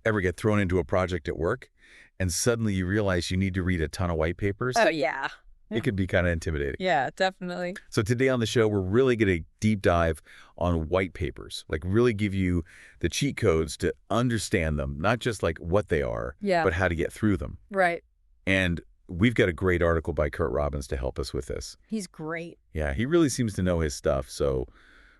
Ever get thrown into a project at work, and suddenly you realize you need to read a ton of white papers? Oh, yeah. It can be kind of intimidating. Yeah, definitely. So today on the show, we're really going to deep dive on white papers, like really give you the cheat codes to understand them, not just like what they are, Yeah. but how to get through them. Right. And we've got a great article by Curt Robbins to help us with this. He's great. Yeah, he really seems to know his stuff, so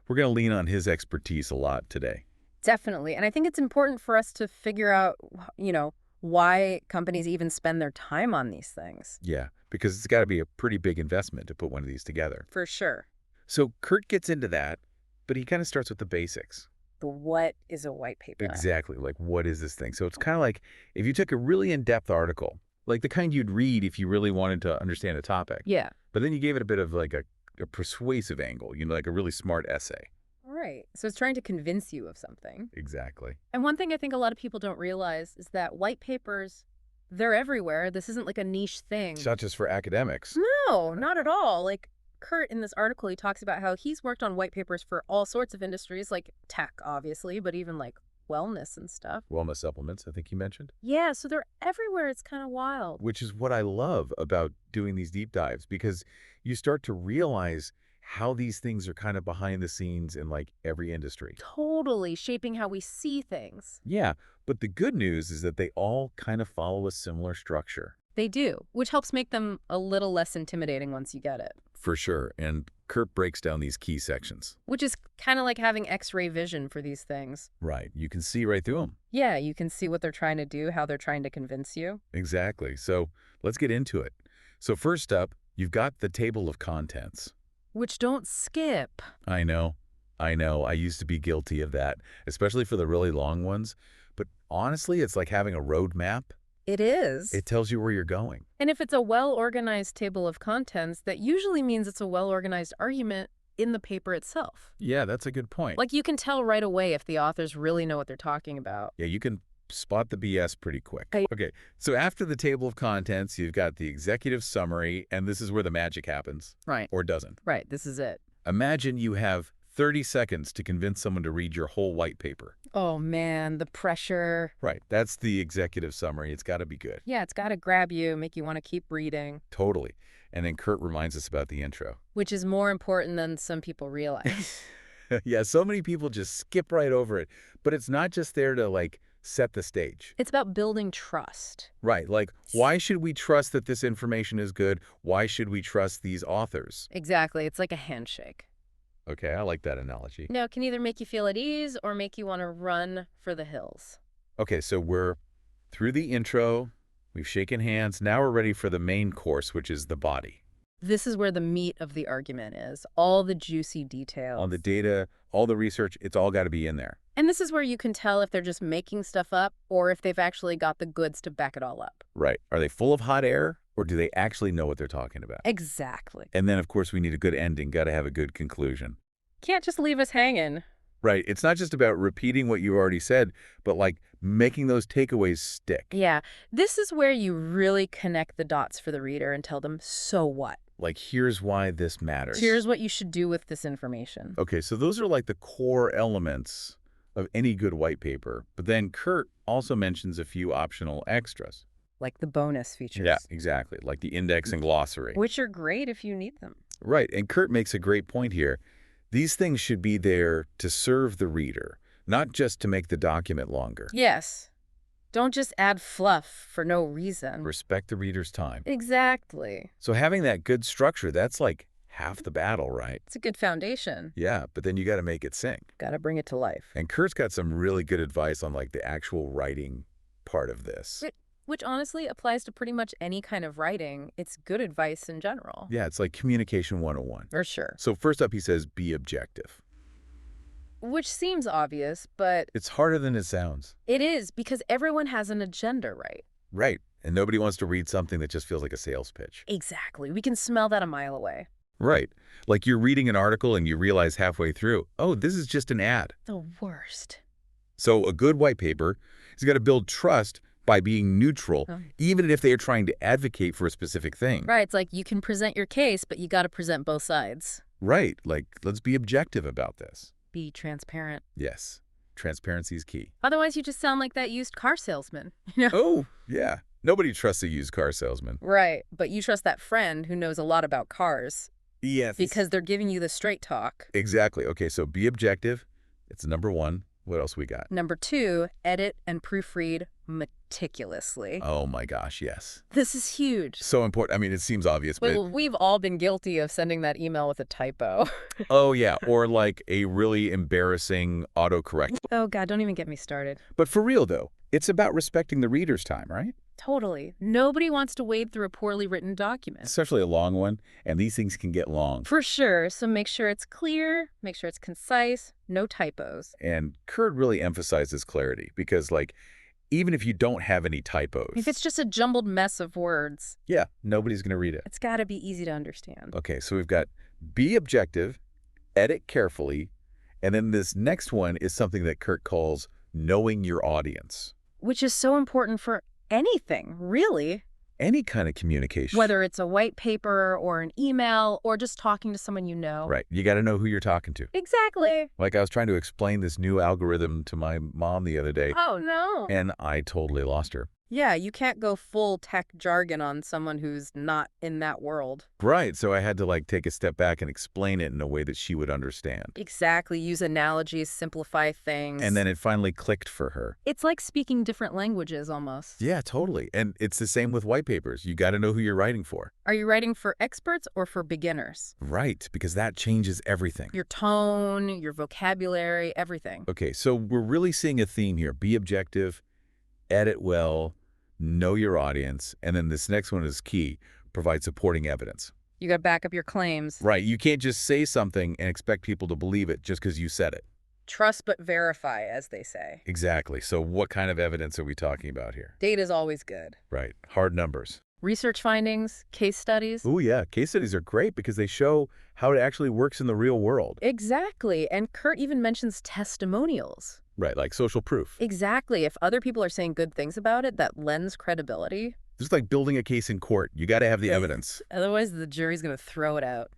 we're going to lean on his expertise a lot today. Definitely. And I think it's important for us to figure out, why companies even spend their time on these things. Yeah, because it's got to be a pretty big investment to put one of these together. For sure. So Curt gets into that, but he kind of starts with the basics. The what is a white paper? Exactly, like what is this thing? So it's kind of like if you took a really in-depth article, like the kind you'd read if you really wanted to understand a topic, Yeah. but then you gave it a bit of like a persuasive angle, like a really smart essay. Right. So it's trying to convince you of something. Exactly. And one thing I think a lot of people don't realize is that white papers, they're everywhere. This isn't like a niche thing. It's not just for academics. No, not at all. Like Curt in this article, he talks about how he's worked on white papers for all sorts of industries, like tech, obviously, but even like wellness and stuff. Wellness supplements, I think you mentioned. Yeah, so they're everywhere. It's kind of wild. Which is what I love about doing these deep dives, because you start to realize how these things are kind of behind the scenes in like every industry. Totally shaping how we see things. Yeah, but the good news is that they all kind of follow a similar structure. They do, which helps make them a little less intimidating once you get it. For sure, and Curt breaks down these key sections. Which is kind of like having X-ray vision for these things. Right, you can see right through them. Yeah, you can see what they're trying to do, how they're trying to convince you. Exactly, so let's get into it. So first up, you've got the table of contents. Which don't skip. I know. I used to be guilty of that, especially for the really long ones. But honestly, it's like having a road map. It is. It tells you where you're going. And if it's a well-organized table of contents, that usually means it's a well-organized argument in the paper itself. Yeah, that's a good point. Like you can tell right away if the authors really know what they're talking about. Yeah, you can spot the BS pretty quick. I- Okay, so after the table of contents, you've got the executive summary, and this is where the magic happens. Right. Or doesn't. Right, this is it. Imagine you have 30 seconds to convince someone to read your whole white paper. Oh man, the pressure. Right, that's the executive summary. It's got to be good. Yeah, it's got to grab you, make you want to keep reading. Totally. And then Curt reminds us about the intro. Which is more important than some people realize. Yeah, so many people just skip right over it. But it's not just there to, like, set the stage. It's about building trust. Right, like, why should we trust that this information is good? Why should we trust these authors? Exactly, it's like a handshake. Okay, I like that analogy. Now, it can either make you feel at ease or make you want to run for the hills. Okay, so we're through the intro, we've shaken hands, now we're ready for the main course, which is the body. This is where the meat of the argument is, all the juicy details. All the data, all the research, it's all got to be in there. And this is where you can tell if they're just making stuff up or if they've actually got the goods to back it all up. Right. Are they full of hot air, or do they actually know what they're talking about? Exactly. And then, of course, we need a good ending, got to have a good conclusion. Can't just leave us hanging. Right. It's not just about repeating what you already said, but like making those takeaways stick. Yeah, this is where you really connect the dots for the reader and tell them, so what? Like, here's why this matters. Here's what you should do with this information. Okay, so those are like the core elements of any good white paper. But then Curt also mentions a few optional extras. Like the bonus features. Yeah, exactly. Like the index and glossary. Which are great if you need them. Right. And Curt makes a great point here. These things should be there to serve the reader, not just to make the document longer. Yes. Don't just add fluff for no reason. Respect the reader's time. Exactly. So having that good structure, that's like half the battle, right? It's a good foundation. Yeah, but then you got to make it sing. Got to bring it to life. And Curt's got some really good advice on like the actual writing part of this. Which honestly applies to pretty much any kind of writing. It's good advice in general. Yeah, it's like communication 101. For sure. So first up, he says, be objective. Which seems obvious, but It's harder than it sounds. it is because everyone has an agenda, right? Right. And nobody wants to read something that just feels like a sales pitch. Exactly. We can smell that a mile away. Right. Like you're reading an article and you realize halfway through, oh, this is just an ad. The worst. So a good white paper has got to build trust by being neutral, even if they are trying to advocate for a specific thing. Right. It's like you can present your case, but you got to present both sides. Right. Like, let's be objective about this. Be transparent. Yes. Transparency is key. Otherwise, you just sound like that used car salesman, you know? Oh, yeah. Nobody trusts a used car salesman. Right, but you trust that friend who knows a lot about cars Yes. because they're giving you the straight talk. Exactly. Okay, so be objective. It's number one. What else we got? Number 2, edit and proofread meticulously. Oh my gosh, yes. This is huge. So important. I mean, it seems obvious, but Well, we've all been guilty of sending that email with a typo. oh yeah, or like a really embarrassing autocorrect. Oh, God, don't even get me started. But for real though, it's about respecting the reader's time, right? Totally. Nobody wants to wade through a poorly written document. Especially a long one, and these things can get long. For sure. So make sure it's clear, make sure it's concise, no typos. And Curt really emphasizes clarity because, like, even if you don't have any typos, If it's just a jumbled mess of words, yeah, nobody's going to read it. it's got to be easy to understand. Okay, so we've got be objective, edit carefully, and then this next one is something that Curt calls knowing your audience. Which is so important for anything, really. Any kind of communication. Whether it's a white paper or an email or just talking to someone you know. Right, you got to know who you're talking to. Exactly. Like I was trying to explain this new algorithm to my mom the other day, Oh, no. and I totally lost her. Yeah, you can't go full tech jargon on someone who's not in that world. Right, so I had to like take a step back and explain it in a way that she would understand. Exactly. Use analogies, simplify things. And then it finally clicked for her. It's like speaking different languages almost. Yeah, totally. And it's the same with white papers. You got to know who you're writing for. Are you writing for experts or for beginners? Right, because that changes everything. Your tone, your vocabulary, everything. Okay, so we're really seeing a theme here. Be objective, edit well, know your audience, and then this next one is key, provide supporting evidence. You got to back up your claims. Right, you can't just say something and expect people to believe it just because you said it. Trust but verify, as they say. Exactly. So what kind of evidence are we talking about here? Data's always good. Right, hard numbers. Research findings, case studies. Oh yeah, case studies are great because they show how it actually works in the real world. Exactly. And Curt even mentions testimonials. Right, like social proof. Exactly. If other people are saying good things about it, that lends credibility. Just like building a case in court, you got to have the evidence. Otherwise, the jury's going to throw it out.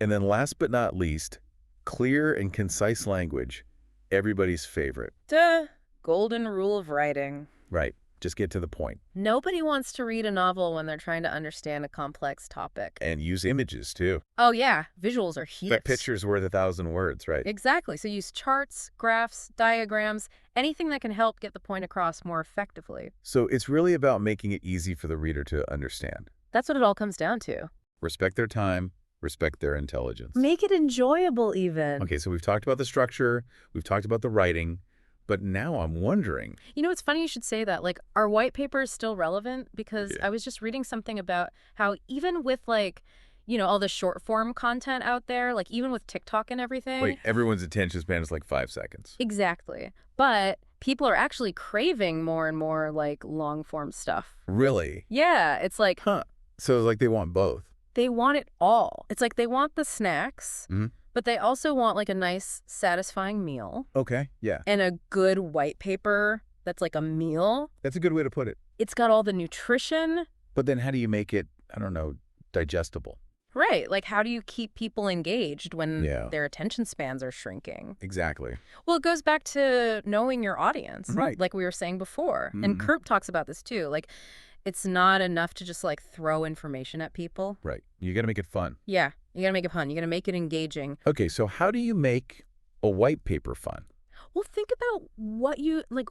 And then last but not least, clear and concise language, everybody's favorite. Duh. Golden rule of writing. Right, just get to the point. Nobody wants to read a novel when they're trying to understand a complex topic. And use images too. Oh, yeah. Visuals are huge. That picture's worth 1,000 words, right? Exactly. So use charts, graphs, diagrams, anything that can help get the point across more effectively. So it's really about making it easy for the reader to understand. That's what it all comes down to. Respect their time, respect their intelligence. Make it enjoyable, even. Okay, so we've talked about the structure, we've talked about the writing, but now I'm wondering. You know, it's funny you should say that. Like, are white papers still relevant? Because Yeah. I was just reading something about how even with, like, you know, all the short form content out there, like even with TikTok and everything. Wait, everyone's attention span is like 5 seconds. Exactly. But people are actually craving more and more, like, long form stuff. Really? Yeah, it's like Huh. So it's like they want both. they want it all. It's like they want the snacks, Mhm. but they also want, like, a nice, satisfying meal Okay, yeah. and a good white paper that's like a meal. That's a good way to put it. It's got all the nutrition. But then how do you make it, I don't know, digestible? Right. Like, how do you keep people engaged when Yeah. their attention spans are shrinking? Exactly. Well, it goes back to knowing your audience. Right. Like we were saying before. And Mhm. Curt talks about this too. Like, it's not enough to just, like, throw information at people. Right. You got to make it fun. Yeah. You got to make it fun. You got to make it engaging. Okay, so how do you make a white paper fun? Well, think about what you, like,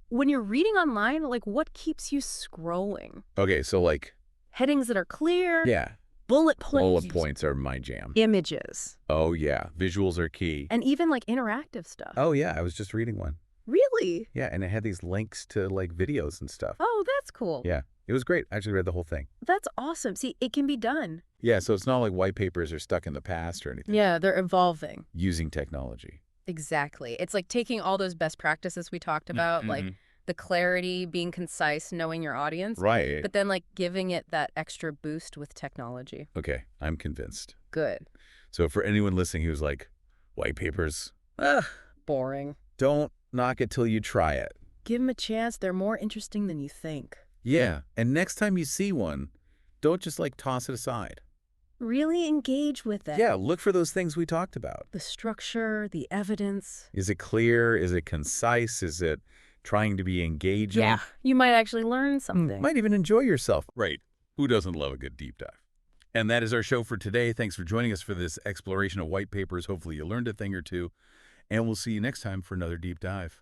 when you're reading online, like, what keeps you scrolling? Okay, so like, Headings that are clear. yeah, Bullet points. bullet points are my jam. Images. Oh, yeah. Visuals are key. And even, like, interactive stuff. Oh, yeah. I was just reading one. Really? Yeah, and it had these links to like videos and stuff. Oh, that's cool. Yeah, it was great. I actually read the whole thing. That's awesome. See, it can be done. Yeah, so it's not like white papers are stuck in the past or anything. Yeah, they're evolving. Using technology. Exactly. It's like taking all those best practices we talked about, like Mhm. the clarity, being concise, knowing your audience, Right. but then, like, giving it that extra boost with technology. Okay, I'm convinced. Good. So for anyone listening who's like, white papers, Boring. don't knock it till you try it. Give them a chance. They're more interesting than you think. Yeah, and next time you see one, don't just like toss it aside. Really engage with it. Yeah, look for those things we talked about. The structure, the evidence. Is it clear? Is it concise? Is it trying to be engaging? Yeah, you might actually learn something. Might even enjoy yourself. Right. Who doesn't love a good deep dive? And that is our show for today. Thanks for joining us for this exploration of white papers. Hopefully you learned a thing or two. And we'll see you next time for another deep dive.